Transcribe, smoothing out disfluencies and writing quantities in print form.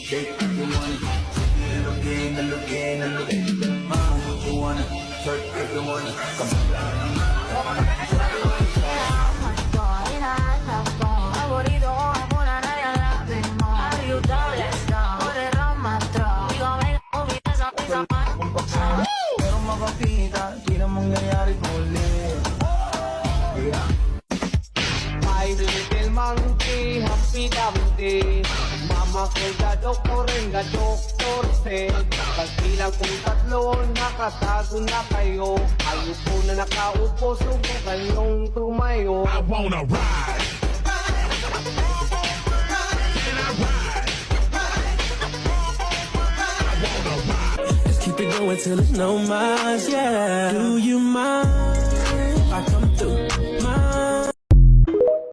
shake if you wanna. Look again, look again, look again. If you wanna, twerk if you wanna. Come Favorito con alguna nadie la firmó. Ayudable está, por el ramatrón. Digo, venga, esa pero makakita, di na mangyayari ulit. Yeah. My little monkey, happy dumpty. Mama ko ga doktor, ga doktor say. Pagbilang kong tatlo, nakatago na kayo. Ayupo na nakaupo, subukan yung tumayo. I wanna ride. Can I ride? I wanna ride. Just keep it going till it's no more, yeah. Do you mind if I come through?